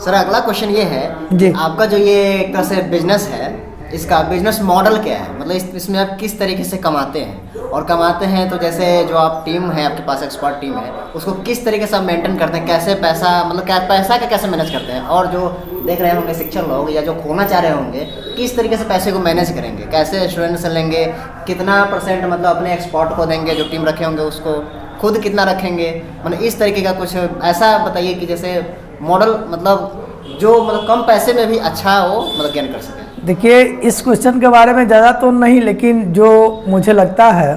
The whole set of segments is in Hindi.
सर अगला क्वेश्चन ये है जी। आपका जो ये एक तरह से बिजनेस है, इसका बिजनेस मॉडल क्या है? मतलब इसमें आप किस तरीके से कमाते हैं, और कमाते हैं तो जैसे जो आप टीम है, आपके पास एक्सपर्ट टीम है, उसको किस तरीके से आप मेंटेन करते हैं? कैसे पैसा, मतलब क्या पैसा का कैसे मैनेज करते हैं? और जो देख रहे होंगे शिक्षक लोग या जो खोलना चाह रहे होंगे, किस तरीके से पैसे को मैनेज करेंगे? कैसे स्टूडेंट से लेंगे? कितना % मतलब अपने एक्सपर्ट को देंगे, जो टीम रखे होंगे उसको खुद कितना रखेंगे? मतलब इस तरीके का कुछ ऐसा बताइए कि जैसे मॉडल मतलब जो मतलब कम पैसे में भी अच्छा हो, मतलब गेन कर सके। देखिए, इस क्वेश्चन के बारे में ज़्यादा तो नहीं, लेकिन जो मुझे लगता है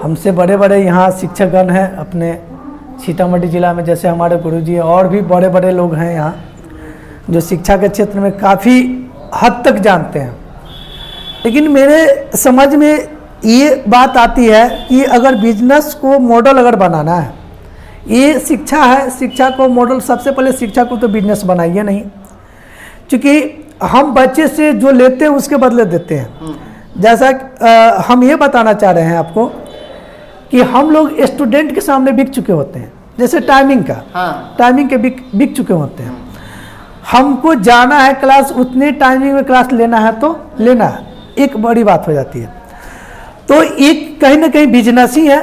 हमसे बड़े बड़े यहाँ शिक्षकगण हैं अपने सीतामढ़ी ज़िला में, जैसे हमारे गुरुजी हैं, और भी बड़े बड़े लोग हैं यहाँ जो शिक्षा के क्षेत्र में काफ़ी हद तक जानते हैं। लेकिन मेरे समझ में ये बात आती है कि अगर बिजनेस को मॉडल अगर बनाना है, ये शिक्षा है, शिक्षा को मॉडल, सबसे पहले शिक्षा को तो बिजनेस बनाइए नहीं, क्योंकि हम बच्चे से जो लेते हैं उसके बदले देते हैं। जैसा हम ये बताना चाह रहे हैं आपको कि हम लोग स्टूडेंट के सामने बिक चुके होते हैं, जैसे टाइमिंग का, टाइमिंग के बिक चुके होते हैं। हमको जाना है क्लास, उतने टाइमिंग में क्लास लेना है तो लेना है, एक बड़ी बात हो जाती है। तो एक कहीं ना कहीं बिजनेस ही है,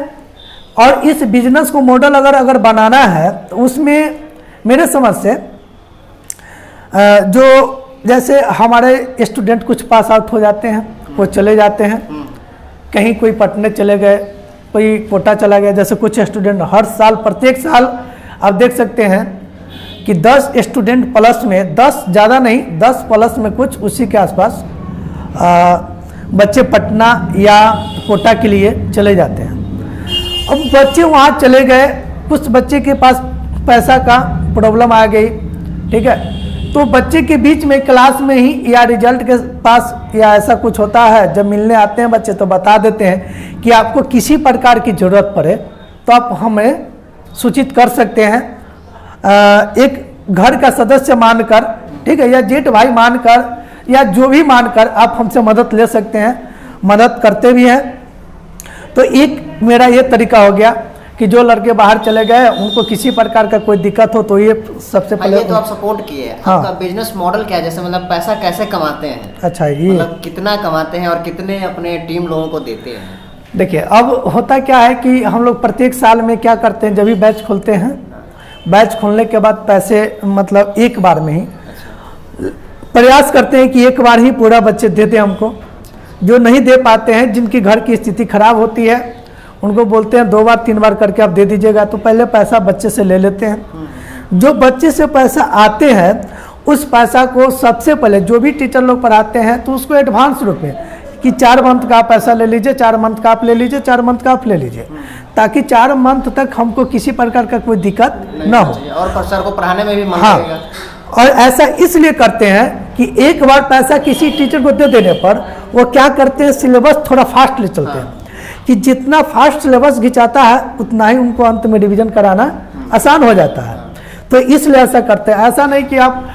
और इस बिजनेस को मॉडल अगर बनाना है तो उसमें मेरे समझ से जो जैसे हमारे स्टूडेंट कुछ पास आउट हो जाते हैं, वो चले जाते हैं कहीं, कोई पटने चले गए, कोई कोटा चला गया। जैसे कुछ स्टूडेंट हर साल, प्रत्येक साल आप देख सकते हैं कि 10 स्टूडेंट प्लस में, 10 ज़्यादा नहीं, 10 प्लस में कुछ उसी के आसपास बच्चे पटना या कोटा के लिए चले जाते हैं। अब बच्चे वहाँ चले गए, कुछ बच्चे के पास पैसा का प्रॉब्लम आ गई, ठीक है, तो बच्चे के बीच में क्लास में ही या रिजल्ट के पास या ऐसा कुछ होता है, जब मिलने आते हैं बच्चे तो बता देते हैं कि आपको किसी प्रकार की ज़रूरत पड़े तो आप हमें सूचित कर सकते हैं, एक घर का सदस्य मानकर, ठीक है, या जेठ भाई मानकर या जो भी मानकर आप हमसे मदद ले सकते हैं, मदद करते भी हैं। तो एक मेरा ये तरीका हो गया कि जो लड़के बाहर चले गए उनको किसी प्रकार का कोई दिक्कत हो तो ये सबसे पहले, ये तो आप सपोर्ट किए। हाँ। आपका बिजनेस मॉडल क्या है? जैसे मतलब पैसा कैसे कमाते हैं? अच्छा, ये मतलब कितना कमाते हैं और कितने अपने टीम लोगों को देते हैं? देखिए, अब होता क्या है कि हम लोग प्रत्येक साल में क्या करते हैं, जब भी बैच खोलते हैं, बैच खोलने के बाद पैसे मतलब एक बार में ही प्रयास करते हैं कि एक बार ही पूरा बच्चे दे दें हमको। जो नहीं दे पाते हैं, जिनकी घर की स्थिति खराब होती है, उनको बोलते हैं 2 बार 3 बार करके आप दे दीजिएगा, तो पहले पैसा बच्चे से ले लेते हैं। जो बच्चे से पैसा आते हैं उस पैसा को सबसे पहले जो भी टीचर लोग पढ़ाते हैं तो उसको एडवांस रूप में कि 4 मंथ का आप पैसा ले लीजिए, 4 मंथ का आप ले लीजिए, 4 मंथ का आप ले लीजिए, ताकि 4 मंथ तक हमको किसी प्रकार का कोई दिक्कत ना हो, और सर को पढ़ाने में भी मन हाँ लगेगा। और ऐसा इसलिए करते हैं कि एक बार पैसा किसी टीचर को दे देने पर वो क्या करते हैं, सिलेबस थोड़ा फास्ट ले चलते हैं, कि जितना फास्ट सिलेबस खिंचाता है उतना ही उनको अंत में रिवीजन कराना आसान हो जाता है। तो इसलिए ऐसा करते हैं। ऐसा नहीं कि आप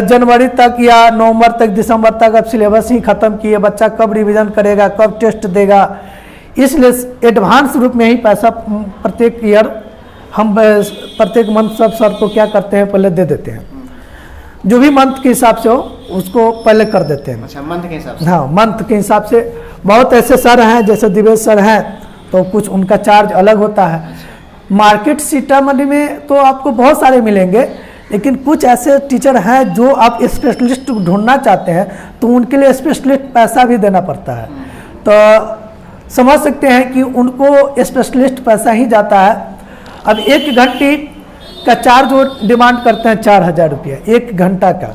जनवरी तक या नवंबर तक, दिसंबर तक आप सिलेबस ही ख़त्म किए, बच्चा कब रिवीजन करेगा, कब टेस्ट देगा। इसलिए एडवांस रूप में ही पैसा प्रत्येक ईयर हम प्रत्येक मंथ सब सर को क्या करते हैं, पहले दे देते हैं, जो भी मंथ के हिसाब से हो उसको पहले कर देते हैं। अच्छा, मंथ के हिसाब से? हाँ, मंथ के हिसाब से। बहुत ऐसे सर हैं, जैसे दिवेश सर हैं, तो कुछ उनका चार्ज अलग होता है। मार्केट सीतामढ़ी में तो आपको बहुत सारे मिलेंगे, लेकिन कुछ ऐसे टीचर हैं जो आप स्पेशलिस्ट ढूंढना चाहते हैं तो उनके लिए स्पेशलिस्ट पैसा भी देना पड़ता है। तो समझ सकते हैं कि उनको स्पेशलिस्ट पैसा ही जाता है। अब 1 घंटे का चार्ज वो डिमांड करते हैं 4000 रुपया 1 घंटा का,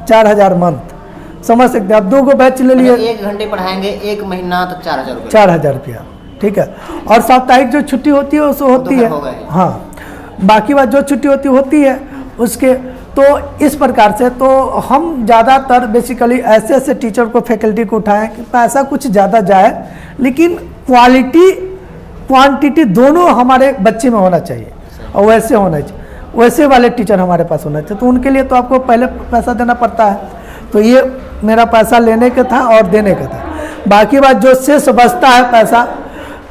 4000 मंथ, समझ सकते हैं आप। 2 बैच ले लिए, 1 घंटे पढ़ाएंगे, 1 महीना तक 4000 रुपये, 4000 रुपया, ठीक है। और साप्ताहिक जो छुट्टी होती है उसको होती है, हाँ, बाकी बात जो छुट्टी होती है उसके। तो इस प्रकार से तो हम ज़्यादातर बेसिकली ऐसे ऐसे टीचर को, फैकल्टी को उठाएं कि पैसा कुछ ज़्यादा जाए, लेकिन क्वालिटी क्वांटिटी दोनों हमारे बच्चे में होना चाहिए, और वैसे होना चाहिए, वैसे वाले टीचर हमारे पास होना चाहिए। तो उनके लिए तो आपको पहले पैसा देना पड़ता है। तो ये मेरा पैसा लेने का था और देने का था। बाकी बात जो शेष बचता है पैसा,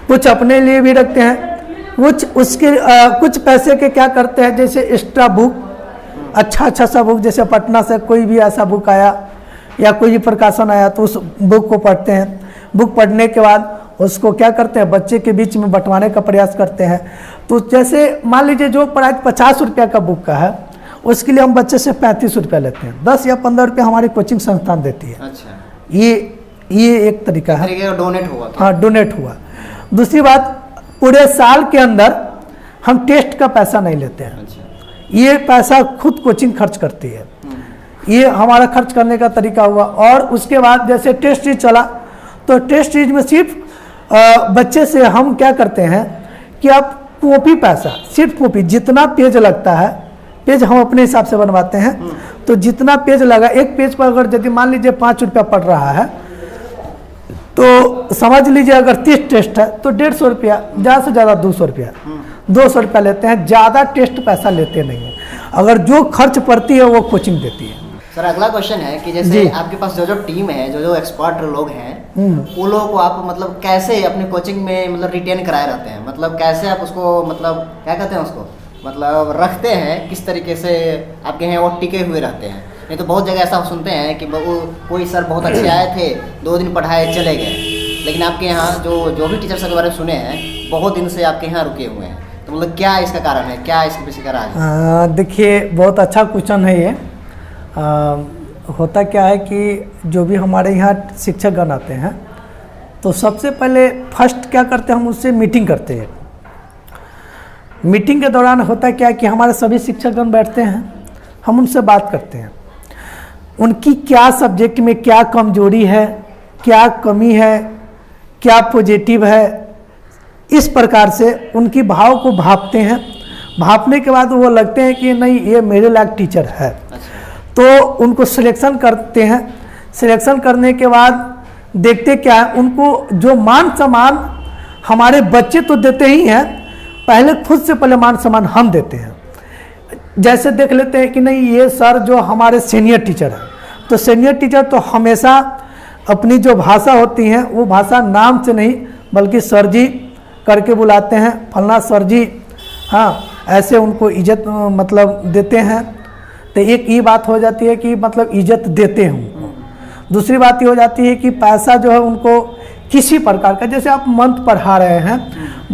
कुछ अपने लिए भी रखते हैं, कुछ उसके कुछ पैसे के क्या करते हैं, जैसे एक्स्ट्रा बुक अच्छा सा बुक, जैसे पटना से कोई भी ऐसा बुक आया या कोई भी प्रकाशन आया तो उस बुक को पढ़ते हैं। बुक पढ़ने के बाद उसको क्या करते हैं, बच्चे के बीच में बंटवाने का प्रयास करते हैं। तो जैसे मान लीजिए जो प्राइस 50 रुपये का बुक का है, उसके लिए हम बच्चे से 35 रुपये लेते हैं। 10 या 15 रुपये हमारी कोचिंग संस्थान देती है। अच्छा, ये एक तरीका है। डोनेट हुआ। हाँ, डोनेट हुआ। दूसरी बात, पूरे साल के अंदर हम टेस्ट का पैसा नहीं लेते हैं। अच्छा। ये पैसा खुद कोचिंग खर्च करती है। ये हमारा खर्च करने का तरीका हुआ। और उसके बाद जैसे टेस्ट सीरीज चला, तो टेस्ट सीरीज में सिर्फ बच्चे से हम क्या करते हैं कि आप कॉपी पैसा, सिर्फ कॉपी, जितना पेज लगता है, पेज हम अपने हिसाब से बनवाते हैं। तो जितना पेज लगा, एक पेज पर अगर यदि मान लीजिए 5 रुपया पड़ रहा है, तो समझ लीजिए अगर 30 टेस्ट है तो 150 रुपया, ज़्यादा से ज़्यादा 200 रुपया, 200 रुपया लेते हैं। ज़्यादा टेस्ट पैसा लेते नहीं हैं। अगर जो खर्च पड़ती है वो कोचिंग देती है। सर, अगला क्वेश्चन है कि जैसे आपके पास जो टीम है, जो एक्सपर्ट लोग हैं, वो लोगों को आप मतलब कैसे अपने कोचिंग में मतलब रिटेन कराए रहते हैं, मतलब कैसे आप उसको मतलब क्या कहते हैं उसको मतलब रखते हैं, किस तरीके से आपके यहाँ वो टिके हुए रहते हैं? नहीं तो बहुत जगह ऐसा सुनते हैं कि वो कोई सर बहुत अच्छे आए थे, 2 दिन पढ़ाए चले गए, लेकिन आपके यहाँ जो भी टीचर के बारे में सुने हैं, बहुत दिन से आपके यहाँ रुके हुए हैं। तो मतलब क्या इसका कारण है, क्या इसके पीछे का राज है? देखिए, बहुत अच्छा क्वेश्चन है ये। होता क्या है कि जो भी हमारे यहाँ शिक्षकगण आते हैं, तो सबसे पहले फर्स्ट क्या करते हैं, हम उससे मीटिंग करते हैं। मीटिंग के दौरान होता क्या है कि हमारे सभी शिक्षकगण बैठते हैं, हम उनसे बात करते हैं, उनकी क्या सब्जेक्ट में क्या कमजोरी है, क्या कमी है, क्या पॉजिटिव है, इस प्रकार से उनकी भाव को भापते हैं। भापने के बाद वो लगते हैं कि नहीं, ये मेरे लायक टीचर है। तो उनको सिलेक्शन करते हैं। सिलेक्शन करने के बाद देखते क्या है, उनको जो मान सम्मान हमारे बच्चे तो देते ही हैं, पहले खुद से पहले मान सम्मान हम देते हैं। जैसे देख लेते हैं कि नहीं, ये सर जो हमारे सीनियर टीचर हैं, तो सीनियर टीचर तो हमेशा अपनी जो भाषा होती है वो भाषा नाम से नहीं बल्कि सर जी करके बुलाते हैं, फलना सर जी, हाँ, ऐसे उनको इज्जत मतलब देते हैं। तो एक ये बात हो जाती है कि मतलब इज्जत देते हैं उनको। दूसरी बात ये हो जाती है कि पैसा जो है उनको किसी प्रकार का, जैसे आप मंथ पढ़ा रहे हैं,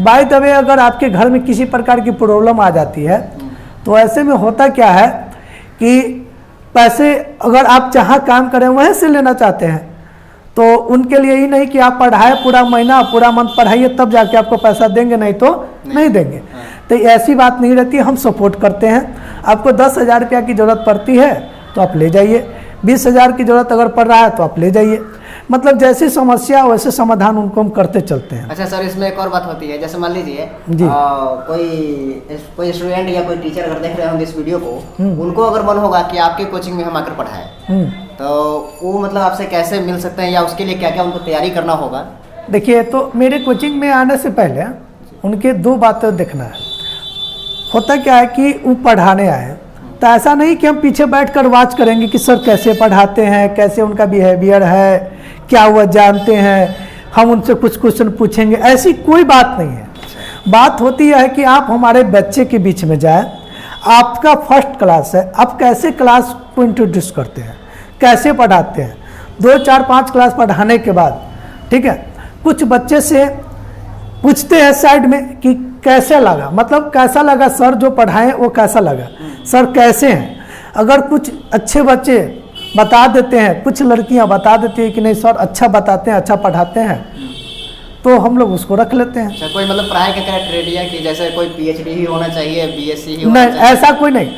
बाय द वे अगर आपके घर में किसी प्रकार की प्रॉब्लम आ जाती है, तो ऐसे में होता क्या है कि पैसे अगर आप जहाँ काम करें वहीं से लेना चाहते हैं, तो उनके लिए ही नहीं कि आप पढ़ाए पूरा महीना, पूरा मंथ पढ़ाइए तब जाके आपको पैसा देंगे, नहीं तो नहीं देंगे। तो ऐसी बात नहीं रहती, हम सपोर्ट करते हैं। आपको 10,000 रुपया की ज़रूरत पड़ती है तो आप ले जाइए, 20,000 की ज़रूरत अगर पड़ रहा है तो आप ले जाइए। मतलब जैसी समस्या वैसे समाधान उनको हम करते चलते हैं। अच्छा सर, इसमें एक और बात होती है, जैसे मान लीजिए कोई स्टूडेंट या कोई टीचर अगर देख रहे होंगे इस वीडियो को, उनको अगर मन होगा कि आपके कोचिंग में हम आकर पढ़ाएं, तो वो मतलब आपसे कैसे मिल सकते हैं या उसके लिए क्या क्या उनको तैयारी करना होगा? देखिए, तो मेरे कोचिंग में आने से पहले उनके 2 बातें देखना है। होता क्या है कि वो पढ़ाने आए, तो ऐसा नहीं कि हम पीछे बैठकर वाच करेंगे कि सर कैसे पढ़ाते हैं, कैसे उनका बिहेवियर है, क्या वो जानते हैं, हम उनसे कुछ क्वेश्चन पूछेंगे, ऐसी कोई बात नहीं है। बात होती है कि आप हमारे बच्चे के बीच में जाए, आपका फर्स्ट क्लास है, आप कैसे क्लास को इंट्रोड्यूस करते हैं, कैसे पढ़ाते हैं। 2, 4, 5 क्लास पढ़ाने के बाद, ठीक है, कुछ बच्चे से पूछते हैं साइड में कि कैसे लगा, मतलब कैसा लगा सर जो पढ़ाएं वो कैसा लगा, सर कैसे हैं। अगर कुछ अच्छे बच्चे बता देते हैं, कुछ लड़कियां बता देती हैं कि नहीं सर अच्छा बताते हैं, अच्छा पढ़ाते हैं, तो हम लोग उसको रख लेते हैं। अच्छा, कोई मतलब पढ़ाई का क्राइटेरिया कि जैसे कोई PhD ही होना चाहिए, BSc ही होना नहीं, चाहिए? ऐसा कोई नहीं।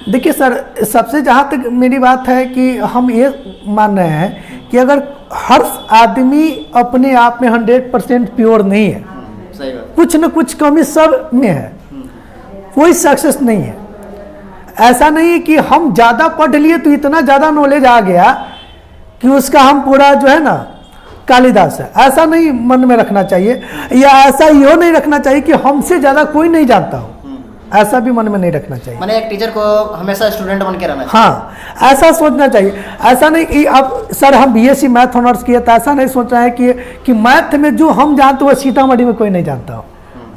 देखिए सर, सबसे जहाँ तक मेरी बात है कि हम ये मान रहे हैं कि अगर हर आदमी अपने आप में 100% प्योर नहीं है, सही बात, कुछ न कुछ कमी सब में है, कोई सक्सेस नहीं है। ऐसा नहीं है कि हम ज़्यादा पढ़ लिए तो इतना ज़्यादा नॉलेज आ गया कि उसका हम पूरा जो है ना कालिदास है, ऐसा नहीं मन में रखना चाहिए। या ऐसा यो नहीं रखना चाहिए कि हमसे ज़्यादा कोई नहीं जानता हो, ऐसा भी मन में नहीं रखना चाहिए। मैंने एक टीचर को हमेशा स्टूडेंट बन के रहना चाहिए। हाँ, ऐसा सोचना चाहिए। ऐसा नहीं कि अब सर हम BSc मैथ ऑनर्स किए, तो ऐसा नहीं सोचना है कि मैथ में जो हम जानते हो सीतामढ़ी में कोई नहीं जानता हो,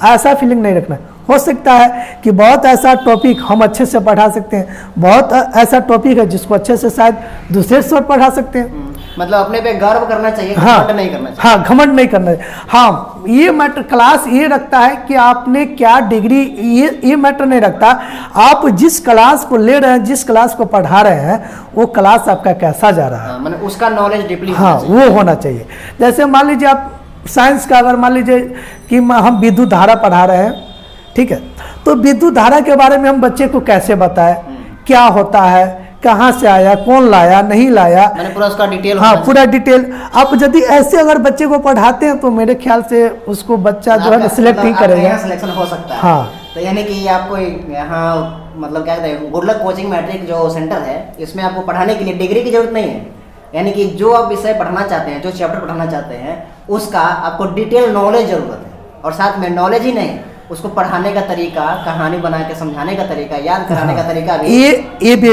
ऐसा फीलिंग नहीं रखना है। हो सकता है कि बहुत ऐसा टॉपिक हम अच्छे से पढ़ा सकते हैं, बहुत ऐसा टॉपिक है जिसको अच्छे से शायद दूसरे सर पढ़ा सकते हैं। मतलब अपने पे गर्व करना चाहिए, हाँ, घमंड नहीं करना चाहिए। हाँ, घमंड नहीं करना चाहिए। हाँ, ये मैटर क्लास ये रखता है कि आपने क्या डिग्री, ये मैटर नहीं रखता। आप जिस क्लास को ले रहे हैं, जिस क्लास को पढ़ा रहे हैं, वो क्लास आपका कैसा जा रहा है, मतलब उसका नॉलेज डीपली हाँ वो होना चाहिए। जैसे मान लीजिए आप साइंस का अगर मान लीजिए कि हम विद्युत धारा पढ़ा रहे हैं, ठीक है, तो विद्युत धारा के बारे में हम बच्चे को कैसे बताएं, क्या होता है, कहाँ से आया, कौन लाया, नहीं लाया, मैंने पूरा उसका डिटेल, हाँ पूरा डिटेल। आप यदि ऐसे अगर बच्चे को पढ़ाते हैं तो मेरे ख्याल से उसको बच्चा जो है ना सिलेक्ट ही करेगा, सिलेक्शन हो सकता है। हाँ, तो यानी कि आपको यहाँ मतलब क्या कहते हैं, गुड लक कोचिंग मैट्रिक जो सेंटर है, इसमें आपको पढ़ाने के लिए डिग्री की जरूरत नहीं है। यानी कि जो आप विषय पढ़ना चाहते हैं, जो चैप्टर पढ़ाना चाहते हैं, उसका आपको डिटेल नॉलेज जरूरत है। और साथ में नॉलेज ही नहीं, उसको पढ़ाने का तरीका, कहानी बना के समझाने का तरीका, याद कराने का तरीका भी ये भी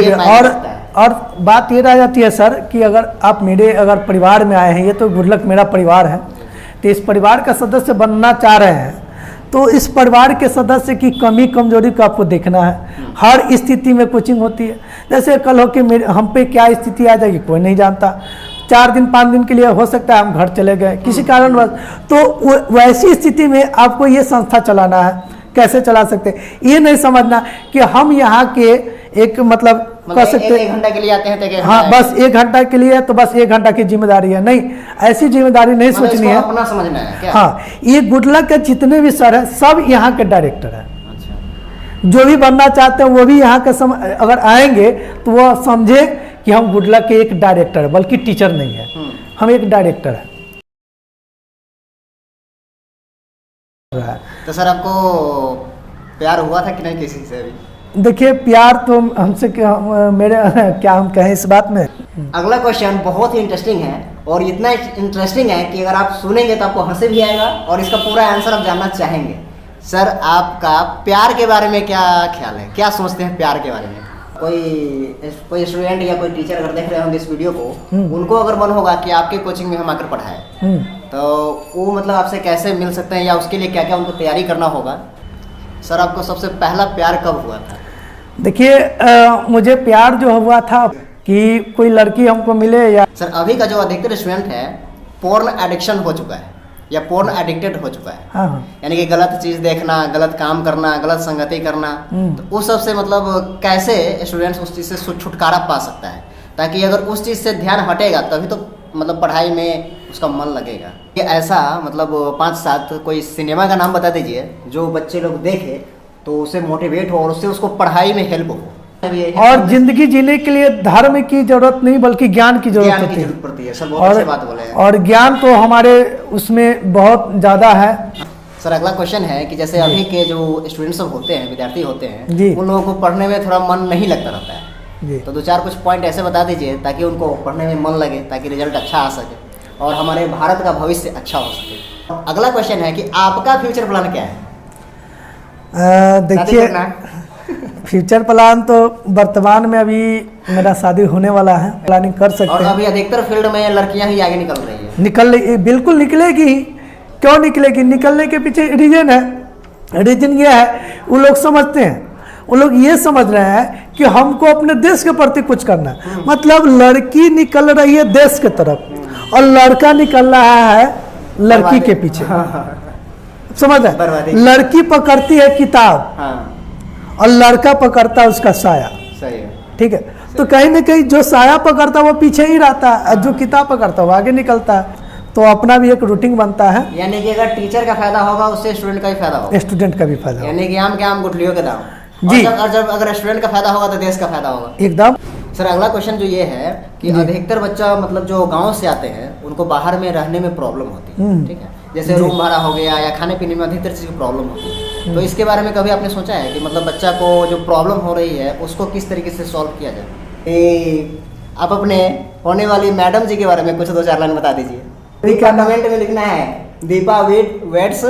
और बात ये रह जाती है सर कि अगर आप मेरे अगर परिवार में आए हैं, ये तो गुड लक मेरा परिवार है, तो इस परिवार का सदस्य बनना चाह रहे हैं, तो इस परिवार के सदस्य की कमी कमजोरी को आपको देखना है। हर स्थिति में कोचिंग होती है। जैसे कल हो कि हम पे क्या स्थिति आ जाएगी कोई नहीं जानता। 4 दिन 5 दिन के लिए हो सकता है हम घर चले गए किसी कारणवश, तो वैसी स्थिति में आपको ये संस्था चलाना है। कैसे चला सकते हैं, ये नहीं समझना कि हम यहाँ के एक मतलब कह सकते हैं 1 घंटा के लिए आते हैं तो हाँ बस 1 घंटा के लिए, तो बस 1 घंटा की जिम्मेदारी है, नहीं, ऐसी जिम्मेदारी नहीं सोचनी है। अपना समझना है क्या? हाँ, ये गुड लक के जितने भी सर हैं सब यहाँ के डायरेक्टर हैं। अच्छा। जो भी बनना चाहते हैं वो भी यहाँ के अगर आएंगे तो वो समझे कि हम गुड लक के एक डायरेक्टर है, बल्कि टीचर नहीं है, हम एक डायरेक्टर है। तो सर आपको प्यार हुआ था कि नहीं किसी से अभी? देखिए प्यार तो हमसे मेरे क्या हम कहें इस बात में। अगला क्वेश्चन बहुत ही इंटरेस्टिंग है, और इतना इंटरेस्टिंग है कि अगर आप सुनेंगे तो आपको हंसी भी आएगा और इसका पूरा आंसर आप जानना चाहेंगे। सर आपका प्यार के बारे में क्या ख्याल है, क्या सोचते हैं प्यार के बारे में? कोई स्टूडेंट या कोई टीचर अगर देख रहे होंगे इस वीडियो को, उनको अगर मन होगा कि आपके कोचिंग में हम आकर पढ़ाएं, तो वो मतलब आपसे कैसे मिल सकते हैं, या उसके लिए क्या क्या उनको तैयारी करना होगा? सर आपको सबसे पहला प्यार कब हुआ था? देखिए मुझे प्यार जो हुआ था कि कोई लड़की हमको मिले, या सर अभी का जो अधिकतर स्टूडेंट है पोर्न एडिक्शन हो चुका है या पोर्न एडिक्टेड हो चुका है। हाँ, यानी कि गलत चीज देखना, गलत काम करना, गलत संगति करना, तो उस सब से मतलब कैसे स्टूडेंट्स उस चीज से छुटकारा पा सकता है, ताकि अगर उस चीज से ध्यान हटेगा तभी तो मतलब पढ़ाई में उसका मन लगेगा। ये ऐसा मतलब 5-7 कोई सिनेमा का नाम बता दीजिए जो बच्चे लोग देखे तो उसे मोटिवेट हो और उससे उसको पढ़ाई में हेल्प हो। और जिंदगी जीने के लिए धर्म की जरूरत नहीं बल्कि ज्ञान की जरूरत पड़ती है। सर बहुत अच्छी बात बोले हैं। और ज्ञान तो हमारे उसमें बहुत ज़्यादा है। सर अगला क्वेश्चन है कि जैसे अभी के जो स्टूडेंट्स सब होते हैं, विद्यार्थी होते हैं जी, उन लोगों को पढ़ने में थोड़ा मन नहीं लगता रहता है जी, तो 2-4 कुछ पॉइंट ऐसे बता दीजिए ताकि उनको पढ़ने में मन लगे, ताकि रिजल्ट अच्छा आ सके और हमारे भारत का भविष्य अच्छा हो सके। अगला क्वेश्चन है कि आपका फ्यूचर प्लान क्या है? देखिए फ्यूचर प्लान तो वर्तमान में अभी मेरा शादी होने वाला है, प्लानिंग कर सकते और हैं। अभी अधिकतर फील्ड में लड़कियां ही आगे निकल रही है। बिल्कुल निकलेगी, क्यों निकलेगी? निकलने के पीछे रीजन है। रीजन ये है, वो लोग समझते हैं, वो लोग ये समझ रहे हैं कि हमको अपने देश के प्रति कुछ करना है। मतलब लड़की निकल रही है देश के तरफ और लड़का निकल रहा है लड़की के पीछे। समझ रहे? लड़की पकड़ती है किताब और लड़का पकड़ता है उसका साया। सही है, ठीक है। तो कहीं ना कहीं जो साया पकड़ता है वो पीछे ही रहता है और जो किताब पकड़ता है वो आगे निकलता है। तो अपना भी एक रूटीन बनता है। यानी कि अगर टीचर का फायदा होगा उससे स्टूडेंट का भी फायदा होगा। स्टूडेंट का भी फायदा होगा। यानी कि आम के आम गुठलियों के दाम जी। और जब अगर स्टूडेंट का फायदा होगा तो देश का फायदा होगा एकदम। सर अगला क्वेश्चन जो ये है कि अधिकतर बच्चा मतलब जो गांव से आते हैं उनको बाहर में रहने में प्रॉब्लम होती है, ठीक है, जैसे रूम भाड़ा हो गया या खाने पीने में अधिकतर चीज़ की प्रॉब्लम होती है। तो इसके बारे में कभी आपने सोचा है कि मतलब बच्चा को जो प्रॉब्लम हो रही है उसको किस तरीके से सॉल्व किया जाए? आप अपने होने वाली मैडम जी के बारे में कुछ 2-4 लाइन बता दीजिए। कमेंट में लिखना है दीपा वेट्स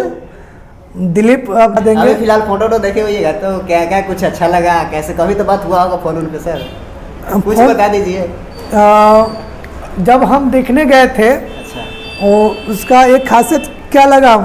दिलीप आप देंगे। अभी फिलहाल फोटो तो देखे होइएगा, तो क्या क्या कुछ अच्छा लगा, कैसे कभी तो बात हुआ होगा फोन उन पे सर, कुछ बता दीजिए। जब हम देखने गए थे, अच्छा, वो उसका एक खासियत क्या लगा